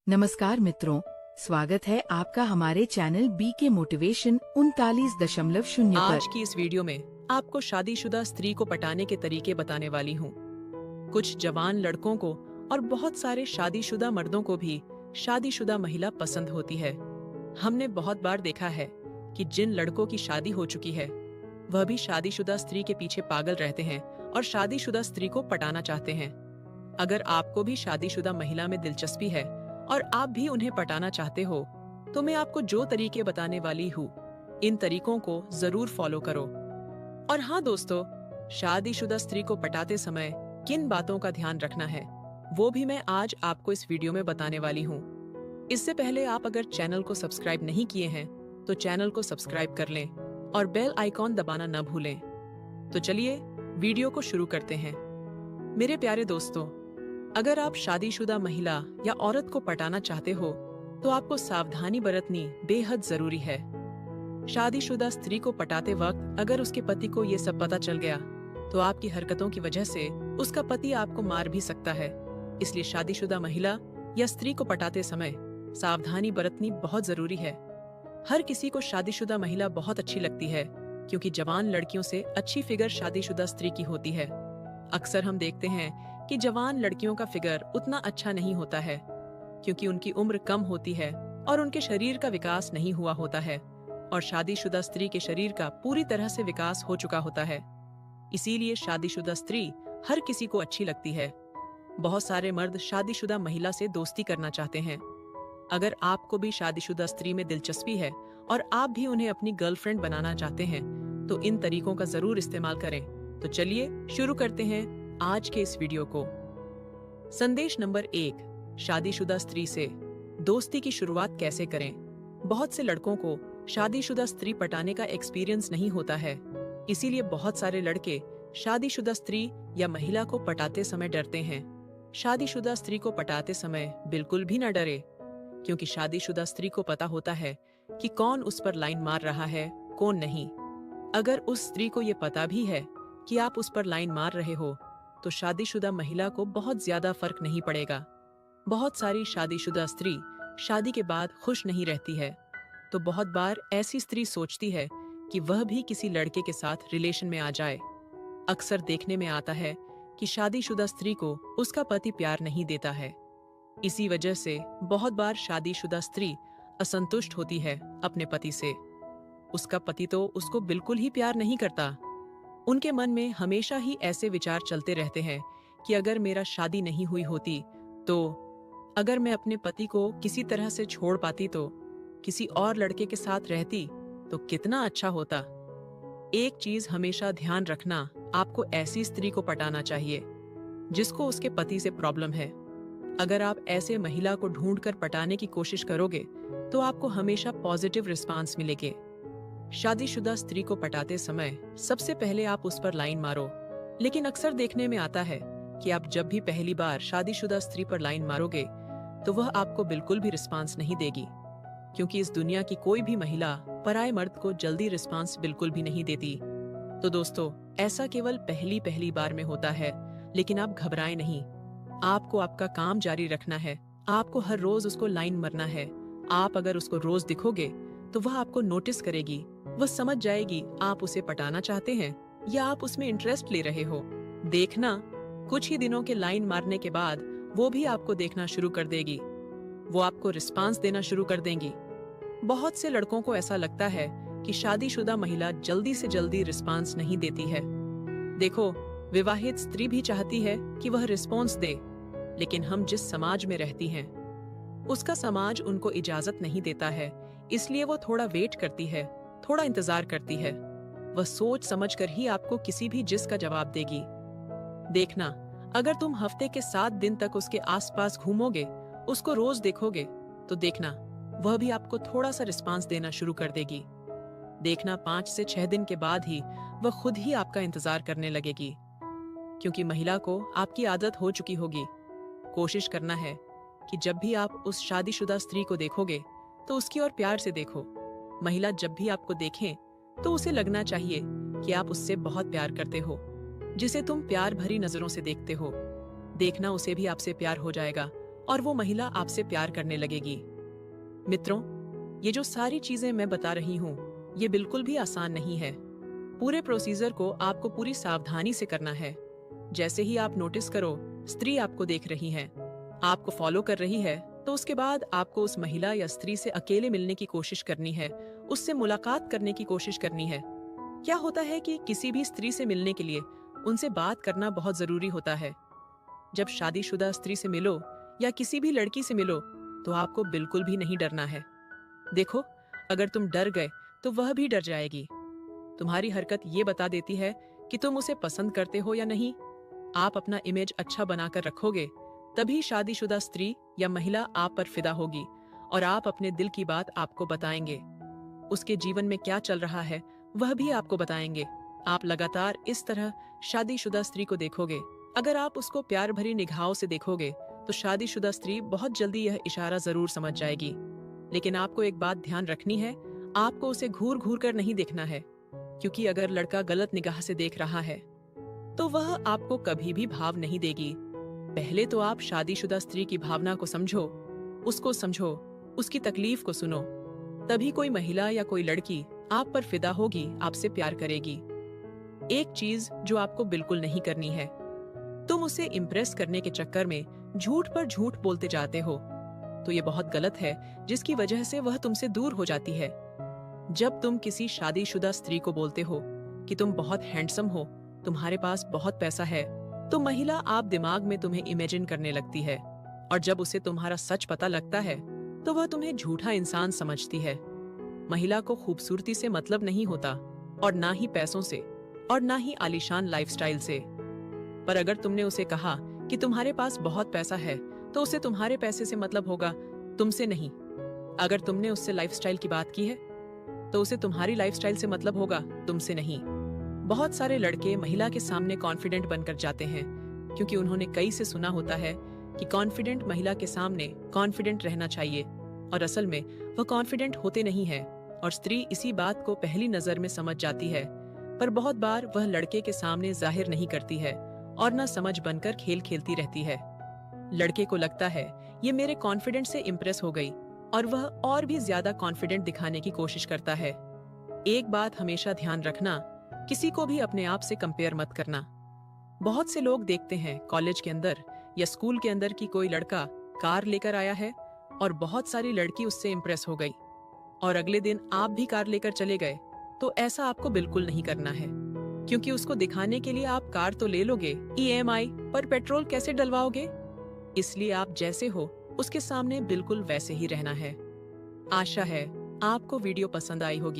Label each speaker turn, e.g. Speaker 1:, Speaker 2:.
Speaker 1: नमस्कार मित्रों, स्वागत है आपका हमारे चैनल बी के मोटिवेशन 39.0 पर।
Speaker 2: आज की इस वीडियो में आपको शादीशुदा स्त्री को पटाने के तरीके बताने वाली हूँ। कुछ जवान लड़कों को और बहुत सारे शादीशुदा मर्दों को भी शादीशुदा महिला पसंद होती है। हमने बहुत बार देखा है कि जिन लड़कों की शादी हो चुकी है वह भी शादीशुदा स्त्री के पीछे पागल रहते हैं और शादीशुदा स्त्री को पटाना चाहते हैं। अगर आपको भी शादीशुदा महिला में दिलचस्पी है और आप भी उन्हें पटाना चाहते हो तो मैं आपको जो तरीके बताने वाली हूँ इन तरीकों को जरूर फॉलो करो। और हाँ दोस्तों, शादीशुदा स्त्री को पटाते समय किन बातों का ध्यान रखना है वो भी मैं आज आपको इस वीडियो में बताने वाली हूँ। इससे पहले आप अगर चैनल को सब्सक्राइब नहीं किए हैं तो चैनल को सब्सक्राइब कर लें और बेल आइकॉन दबाना न भूलें। तो चलिए वीडियो को शुरू करते हैं। मेरे प्यारे दोस्तों, अगर आप शादीशुदा महिला या औरत को पटाना चाहते हो तो आपको सावधानी बरतनी बेहद जरूरी है। शादीशुदा स्त्री को पटाते वक्त अगर उसके पति को ये सब पता चल गया तो आपकी हरकतों की वजह से उसका पति आपको मार भी सकता है। इसलिए शादीशुदा महिला या स्त्री को पटाते समय सावधानी बरतनी बहुत जरूरी है। हर किसी को शादीशुदा महिला बहुत अच्छी लगती है क्योंकि जवान लड़कियों से अच्छी फिगर शादीशुदा स्त्री की होती है। अक्सर हम देखते हैं कि जवान लड़कियों का फिगर उतना अच्छा नहीं होता है क्योंकि उनकी उम्र कम होती है और उनके शरीर का विकास नहीं हुआ होता है और शादीशुदा स्त्री के शरीर का पूरी तरह से विकास हो चुका होता है। इसीलिए शादीशुदा स्त्री हर किसी को अच्छी लगती है। बहुत सारे मर्द शादीशुदा महिला से दोस्ती करना चाहते हैं। अगर आपको भी शादीशुदा स्त्री में दिलचस्पी है और आप भी उन्हें अपनी गर्लफ्रेंड बनाना चाहते हैं तो इन तरीकों का जरूर इस्तेमाल करें। तो चलिए शुरू करते हैं आज के इस वीडियो को। संदेश नंबर 1, शादीशुदा स्त्री से दोस्ती की शुरुआत कैसे करें। बहुत से लड़कों को शादीशुदा स्त्री पटाने का एक्सपीरियंस नहीं होता है, इसीलिए बहुत सारे लड़के शादीशुदा स्त्री या महिला को पटाते समय डरते हैं। शादीशुदा स्त्री को पटाते समय बिल्कुल भी न डरे क्योंकि शादीशुदा स्त्री को पता होता है कि कौन उस पर लाइन मार रहा है, कौन नहीं। अगर उस स्त्री को ये पता भी है कि आप उस पर लाइन मार रहे हो तो शादीशुदा महिला को बहुत ज्यादा फर्क नहीं पड़ेगा। बहुत सारी शादीशुदा स्त्री शादी के बाद खुश नहीं रहती है, तो बहुत बार ऐसी स्त्री सोचती है कि वह भी किसी लड़के के साथ रिलेशन में आ जाए। अक्सर देखने में आता है कि शादीशुदा स्त्री को उसका पति प्यार नहीं देता है। इसी वजह से बहुत बार शादीशुदा स्त्री असंतुष्ट होती है अपने पति से। उसका पति तो उसको बिल्कुल ही प्यार नहीं करता। उनके मन में हमेशा ही ऐसे विचार चलते रहते हैं कि अगर मेरा शादी नहीं हुई होती तो, अगर मैं अपने पति को किसी तरह से छोड़ पाती तो, किसी और लड़के के साथ रहती तो कितना अच्छा होता। एक चीज हमेशा ध्यान रखना, आपको ऐसी स्त्री को पटाना चाहिए जिसको उसके पति से प्रॉब्लम है। अगर आप ऐसे महिला को ढूंढकर पटाने की कोशिश करोगे तो आपको हमेशा पॉजिटिव रिस्पांस मिलेंगे। शादीशुदा स्त्री को पटाते समय सबसे पहले आप उस पर लाइन मारो, लेकिन अक्सर देखने में आता है कि आप जब भी पहली बार शादीशुदा स्त्री पर लाइन मारोगे तो वह आपको बिल्कुल भी रिस्पांस नहीं देगी क्योंकि इस दुनिया की कोई भी महिला पराये मर्द को जल्दी रिस्पांस बिल्कुल भी नहीं देती। तो दोस्तों, ऐसा केवल पहली बार में होता है, लेकिन आप घबराएं नहीं। आपको आपका काम जारी रखना है। आपको हर रोज उसको लाइन मारना है। आप अगर उसको रोज दिखोगे तो वह आपको नोटिस करेगी। वह समझ जाएगी आप उसे पटाना चाहते हैं या आप उसमें इंटरेस्ट ले रहे हो। देखना, कुछ ही दिनों के लाइन मारने के बाद वो भी आपको देखना शुरू कर देगी। वो आपको रिस्पांस देना शुरू कर देंगी। बहुत से लड़कों को ऐसा लगता है कि शादीशुदा महिला जल्दी से जल्दी रिस्पांस नहीं देती है। देखो, विवाहित स्त्री भी चाहती है कि वह रिस्पॉन्स दे, लेकिन हम जिस समाज में रहती हैं उसका समाज उनको इजाजत नहीं देता है, इसलिए वो थोड़ा वेट करती है, थोड़ा इंतजार करती है। वह सोच समझ कर ही आपको किसी भी जिस का जवाब देगी। देखना, अगर तुम हफ्ते के 7 दिन तक उसके आसपास घूमोगे, उसको रोज देखोगे, तो देखना वह भी आपको थोड़ा सा रिस्पांस देना शुरू कर देगी। देखना 5 से 6 दिन के बाद ही वह खुद ही आपका इंतजार करने लगेगी क्योंकि महिला को आपकी आदत हो चुकी होगी। कोशिश करना है कि जब भी आप उस शादीशुदा स्त्री को देखोगे तो उसकी ओर प्यार से देखो। महिला जब भी आपको देखें तो उसे लगना चाहिए कि आप उससे बहुत प्यार करते हो, जिसे तुम प्यार भरी नजरों से देखते हो। देखना उसे भी आपसे प्यार हो जाएगा और वो महिला आपसे प्यार करने लगेगी। मित्रों, ये जो सारी चीजें मैं बता रही हूँ, ये बिल्कुल भी आसान नहीं है। पूरे प्रोसीजर को आपको पूरी सावधानी से करना है। जैसे ही आप नोटिस करो स्त्री आपको देख रही है, आपको फॉलो कर रही है, तो उसके बाद आपको उस महिला या स्त्री से अकेले मिलने की कोशिश करनी है, उससे मुलाकात करने की कोशिश करनी है। क्या होता है कि किसी भी स्त्री से मिलने के लिए उनसे बात करना बहुत जरूरी होता है। जब शादीशुदा स्त्री से मिलो या किसी भी लड़की से मिलो तो आपको बिल्कुल भी नहीं डरना है। देखो, अगर तुम डर गए तो वह भी डर जाएगी। तुम्हारी हरकत ये बता देती है कि तुम उसे पसंद करते हो या नहीं। आप अपना इमेज अच्छा बनाकर रखोगे, तभी शादीशुदा स्त्री या महिला आप पर फिदा होगी और आप अपने दिल की बात आपको बताएंगे। उसके जीवन में क्या चल रहा है वह भी आपको बताएंगे। आप लगातार इस तरह शादीशुदा स्त्री को देखोगे। अगर आप उसको प्यार भरी निगाहों से देखोगे तो शादीशुदा स्त्री बहुत जल्दी यह इशारा जरूर समझ जाएगी। लेकिन आपको एक बात ध्यान रखनी है, आपको उसे घूर घूर कर नहीं देखना है, क्योंकि अगर लड़का गलत निगाह से देख रहा है तो वह आपको कभी भी भाव नहीं देगी। पहले तो आप शादीशुदा स्त्री की भावना को समझो, उसकी तकलीफ को सुनो, तभी कोई महिला या कोई लड़की आप पर फिदा होगी, आपसे प्यार करेगी। एक चीज जो आपको बिल्कुल नहीं करनी है, तुम उसे इम्प्रेस करने के चक्कर में झूठ पर झूठ बोलते जाते हो, तो ये बहुत गलत है, जिसकी वजह से वह तुमसे दूर हो जाती है। जब तुम किसी शादीशुदा स्त्री को बोलते हो कि तुम बहुत हैंडसम हो, तुम्हारे पास बहुत पैसा है, तो महिला आप दिमाग में तुम्हें इमेजिन करने लगती है, और जब उसे तुम्हारा सच पता लगता है तो वह तुम्हें झूठा इंसान समझती है। महिला को खूबसूरती से मतलब नहीं होता, और ना ही पैसों से, और ना ही आलीशान लाइफस्टाइल से। पर अगर तुमने उसे कहा कि तुम्हारे पास बहुत पैसा है, तो उसे तुम्हारे पैसे से मतलब होगा, तुमसे नहीं। अगर तुमने उससे लाइफस्टाइल की बात की है तो उसे तुम्हारी लाइफस्टाइल से मतलब होगा, तुमसे नहीं। बहुत सारे लड़के महिला के सामने कॉन्फिडेंट बनकर जाते हैं, क्योंकि उन्होंने कई से सुना होता है कि कॉन्फिडेंट महिला के सामने कॉन्फिडेंट रहना चाहिए, और असल में वह कॉन्फिडेंट होते नहीं है, और स्त्री इसी बात को पहली नजर में समझ जाती है। पर बहुत बार वह लड़के के सामने जाहिर नहीं करती है और न समझ बनकर खेल खेलती रहती है। लड़के को लगता है ये मेरे कॉन्फिडेंट से इम्प्रेस हो गई, और वह और भी ज्यादा कॉन्फिडेंट दिखाने की कोशिश करता है। एक बात हमेशा ध्यान रखना, किसी को भी अपने आप से कंपेयर मत करना। बहुत से लोग देखते हैं कॉलेज के अंदर या स्कूल के अंदर कि कोई लड़का कार लेकर आया है और बहुत सारी लड़की उससे इम्प्रेस हो गई, और अगले दिन आप भी कार लेकर चले गए। तो ऐसा आपको बिल्कुल नहीं करना है, क्योंकि उसको दिखाने के लिए आप कार तो ले लोगे, EMI पर पेट्रोल कैसे डलवाओगे? इसलिए आप जैसे हो उसके सामने बिल्कुल वैसे ही रहना है। आशा है आपको वीडियो पसंद आई होगी।